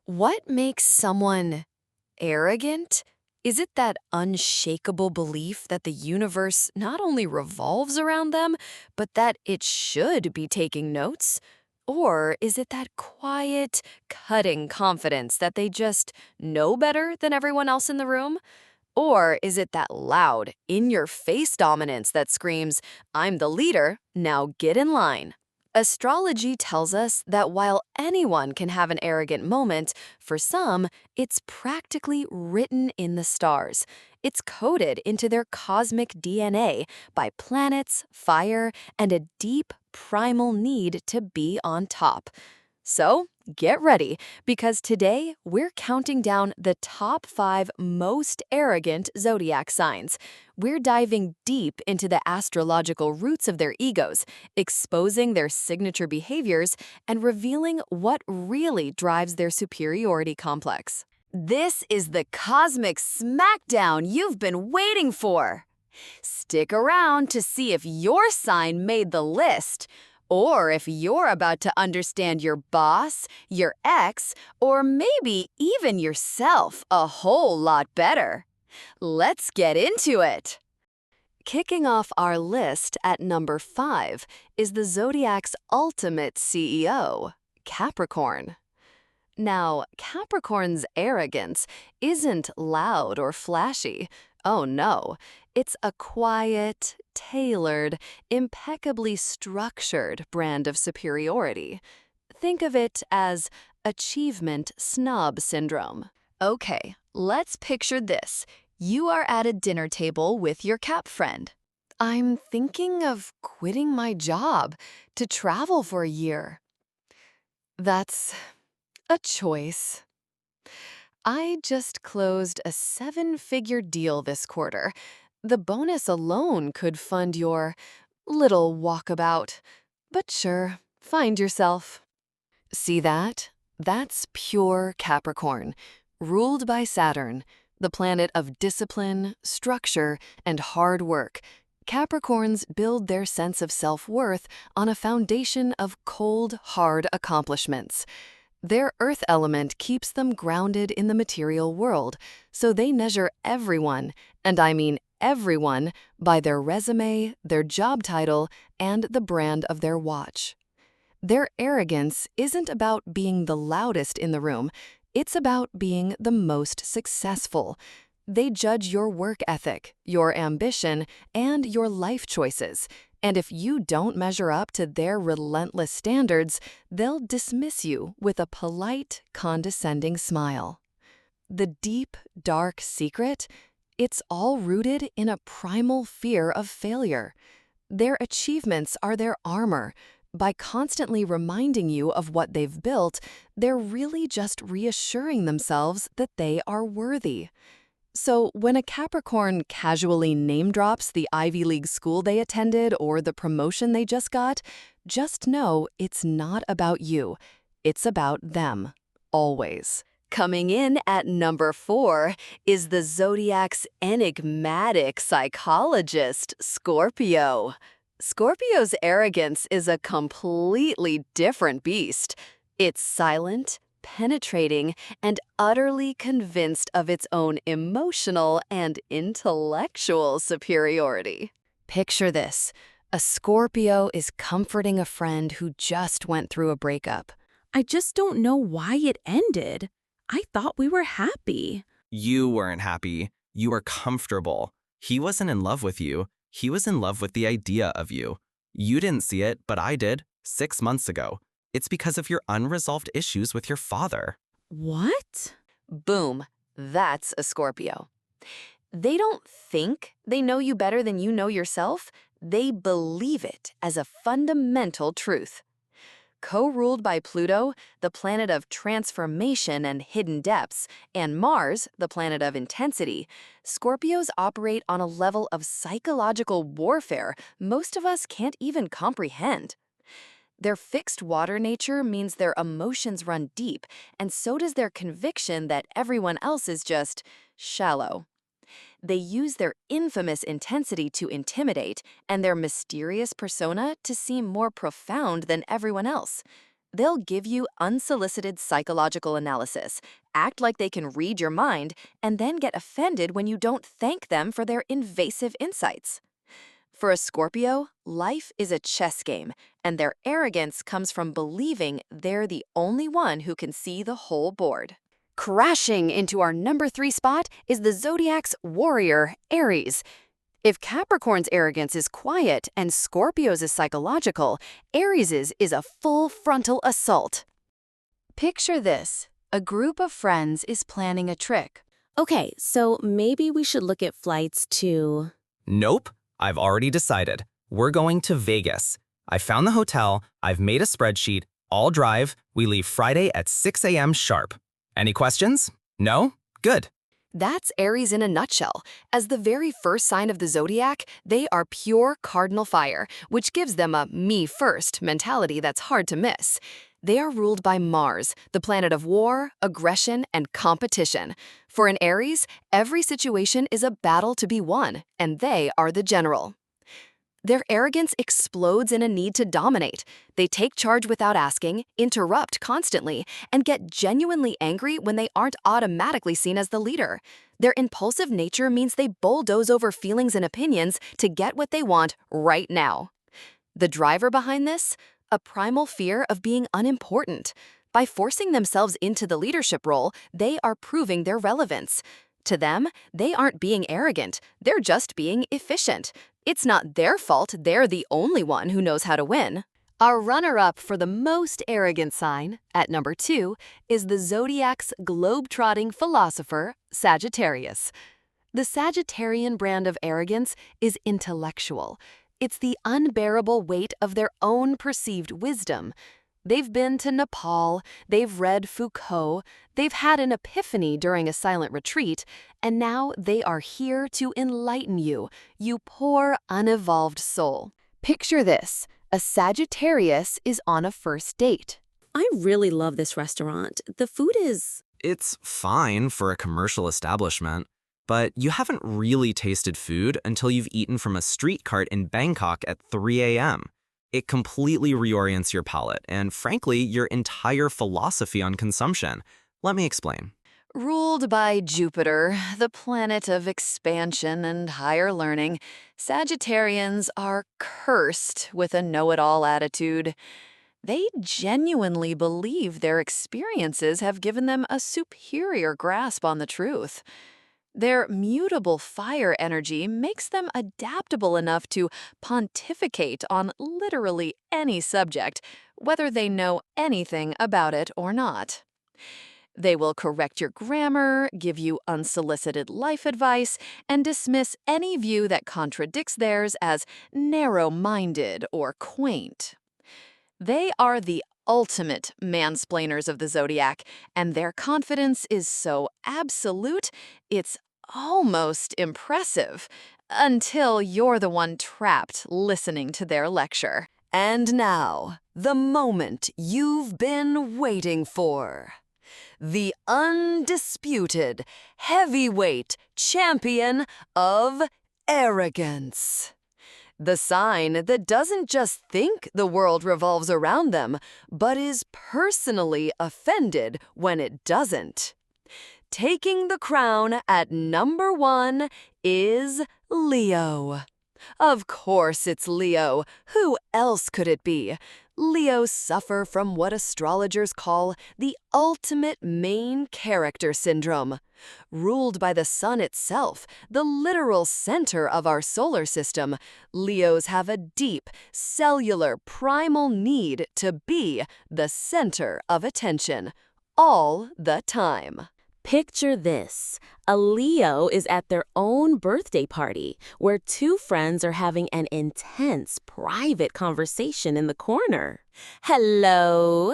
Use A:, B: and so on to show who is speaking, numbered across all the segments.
A: What makes someone arrogant? Is it that unshakable belief that the universe not only revolves around them, but that it should be taking notes? Or is it that quiet, cutting confidence that they just know better than everyone else in the room? Or is it that loud, in your face dominance that screams, I'm the leader, now get in line? Astrology tells us that while anyone can have an arrogant moment, for some, it's practically written in the stars. It's coded into their cosmic DNA by planets, fire, and a deep primal need to be on top. So, get ready, because today we're counting down the top 5 most arrogant zodiac signs. We're diving deep into the astrological roots of their egos, exposing their signature behaviors, and revealing what really drives their superiority complex. This is the cosmic smackdown you've been waiting for. Stick around to see if your sign made the list, or if you're about to understand your boss, your ex, or maybe even yourself a whole lot better. Let's get into it. Kicking off our list at number 5 is the Zodiac's ultimate CEO, Capricorn. Now, Capricorn's arrogance isn't loud or flashy. Oh no, it's a quiet, tailored, impeccably structured brand of superiority. Think of it as achievement snob syndrome. Okay, let's picture this. You are at a dinner table with your Cap friend. I'm thinking of quitting my job to travel for a year. That's a choice. I just closed a 7-figure deal this quarter. The bonus alone could fund your little walkabout. But sure, find yourself. See that? That's pure Capricorn, ruled by Saturn, the planet of discipline, structure, and hard work. Capricorns build their sense of self-worth on a foundation of cold, hard accomplishments. Their earth element keeps them grounded in the material world, so they measure everyone, and I mean everyone, by their resume, their job title, and the brand of their watch. Their arrogance isn't about being the loudest in the room, it's about being the most successful. They judge your work ethic, your ambition, and your life choices. And if you don't measure up to their relentless standards, they'll dismiss you with a polite, condescending smile. The deep, dark secret? It's all rooted in a primal fear of failure. Their achievements are their armor. By constantly reminding you of what they've built, they're really just reassuring themselves that they are worthy. So when a Capricorn casually name drops the Ivy League school they attended or the promotion they just know it's not about you. It's about them. Always. Coming in at number 4 is the Zodiac's enigmatic psychologist, Scorpio. Scorpio's arrogance is a completely different beast. It's silent, penetrating, and utterly convinced of its own emotional and intellectual superiority. Picture this. A Scorpio is comforting a friend who just went through a breakup.
B: I just don't know why it ended. I thought we were happy.
C: You weren't happy. You were comfortable. He wasn't in love with you. He was in love with the idea of you. You didn't see it, but I did, 6 months ago. It's because of your unresolved issues with your father.
B: What?
A: Boom, that's a Scorpio. They don't think they know you better than you know yourself. They believe it as a fundamental truth. Co-ruled by Pluto, the planet of transformation and hidden depths, and Mars, the planet of intensity, Scorpios operate on a level of psychological warfare most of us can't even comprehend. Their fixed water nature means their emotions run deep, and so does their conviction that everyone else is just shallow. They use their infamous intensity to intimidate and their mysterious persona to seem more profound than everyone else. They'll give you unsolicited psychological analysis, act like they can read your mind, and then get offended when you don't thank them for their invasive insights. For a Scorpio, life is a chess game, and their arrogance comes from believing they're the only one who can see the whole board. Crashing into our number 3 spot is the Zodiac's warrior, Aries. If Capricorn's arrogance is quiet and Scorpio's is psychological, Aries's is a full frontal assault. Picture this. A group of friends is planning a trick.
B: Okay, so maybe we should look at flights to...
C: Nope, I've already decided. We're going to Vegas. I found the hotel, I've made a spreadsheet, I'll drive, we leave Friday at 6 a.m. sharp. Any questions? No? Good.
A: That's Aries in a nutshell. As the very first sign of the zodiac, they are pure cardinal fire, which gives them a me-first mentality that's hard to miss. They are ruled by Mars, the planet of war, aggression, and competition. For an Aries, every situation is a battle to be won, and they are the general. Their arrogance explodes in a need to dominate. They take charge without asking, interrupt constantly, and get genuinely angry when they aren't automatically seen as the leader. Their impulsive nature means they bulldoze over feelings and opinions to get what they want right now. The driver behind this? A primal fear of being unimportant. By forcing themselves into the leadership role, they are proving their relevance. To them, they aren't being arrogant, they're just being efficient. It's not their fault they're the only one who knows how to win. Our runner-up for the most arrogant sign, at number 2, is the Zodiac's globe-trotting philosopher, Sagittarius. The Sagittarian brand of arrogance is intellectual. It's the unbearable weight of their own perceived wisdom. They've been to Nepal, they've read Foucault, they've had an epiphany during a silent retreat, and now they are here to enlighten you, you poor, unevolved soul. Picture this. A Sagittarius is on a first date.
B: I really love this restaurant. The food is...
C: It's fine for a commercial establishment, but you haven't really tasted food until you've eaten from a street cart in Bangkok at 3 a.m. It completely reorients your palate and, frankly, your entire philosophy on consumption. Let me explain.
A: Ruled by Jupiter, the planet of expansion and higher learning, Sagittarians are cursed with a know-it-all attitude. They genuinely believe their experiences have given them a superior grasp on the truth. Their mutable fire energy makes them adaptable enough to pontificate on literally any subject, whether they know anything about it or not. They will correct your grammar, give you unsolicited life advice, and dismiss any view that contradicts theirs as narrow-minded or quaint. They are the ultimate mansplainers of the zodiac, and their confidence is so absolute, it's almost impressive, until you're the one trapped listening to their lecture. And now, the moment you've been waiting for. The undisputed heavyweight champion of arrogance. The sign that doesn't just think the world revolves around them, but is personally offended when it doesn't. Taking the crown at number 1 is Leo. Of course it's Leo. Who else could it be? Leos suffer from what astrologers call the ultimate main character syndrome. Ruled by the sun itself, the literal center of our solar system, Leos have a deep, cellular, primal need to be the center of attention, all the time.
B: Picture this. A Leo is at their own birthday party where two friends are having an intense, private conversation in the corner. Hello?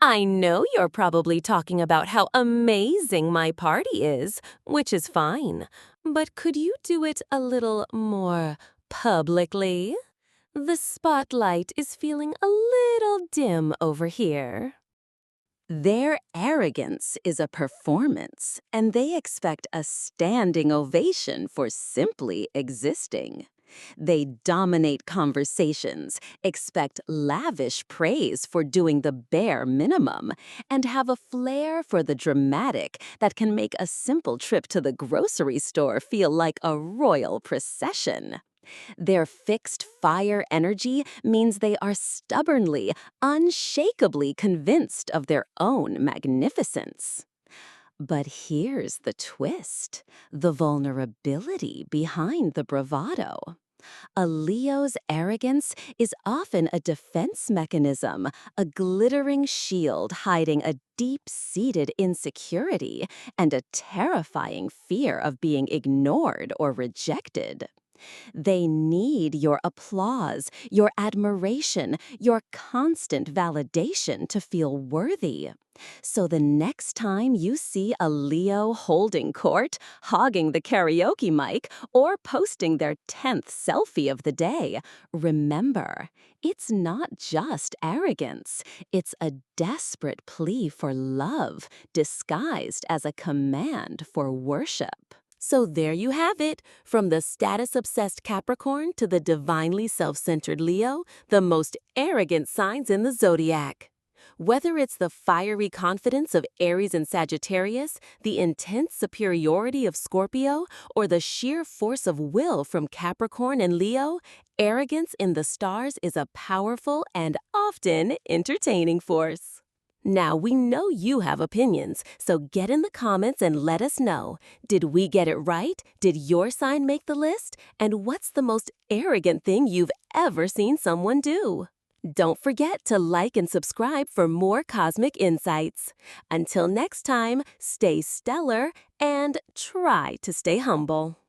B: I know you're probably talking about how amazing my party is, which is fine. But could you do it a little more publicly? The spotlight is feeling a little dim over here. Their arrogance is a performance, and they expect a standing ovation for simply existing. They dominate conversations, expect lavish praise for doing the bare minimum, and have a flair for the dramatic that can make a simple trip to the grocery store feel like a royal procession. Their fixed fire energy means they are stubbornly, unshakably convinced of their own magnificence. But here's the twist, the vulnerability behind the bravado. A Leo's arrogance is often a defense mechanism, a glittering shield hiding a deep-seated insecurity and a terrifying fear of being ignored or rejected. They need your applause, your admiration, your constant validation to feel worthy. So the next time you see a Leo holding court, hogging the karaoke mic, or posting their 10th selfie of the day, remember, it's not just arrogance. It's a desperate plea for love, disguised as a command for worship. So there you have it. From the status-obsessed Capricorn to the divinely self-centered Leo, the most arrogant signs in the zodiac. Whether it's the fiery confidence of Aries and Sagittarius, the intense superiority of Scorpio, or the sheer force of will from Capricorn and Leo, arrogance in the stars is a powerful and often entertaining force. Now, we know you have opinions, so get in the comments and let us know. Did we get it right? Did your sign make the list? And what's the most arrogant thing you've ever seen someone do? Don't forget to like and subscribe for more cosmic insights. Until next time, stay stellar and try to stay humble.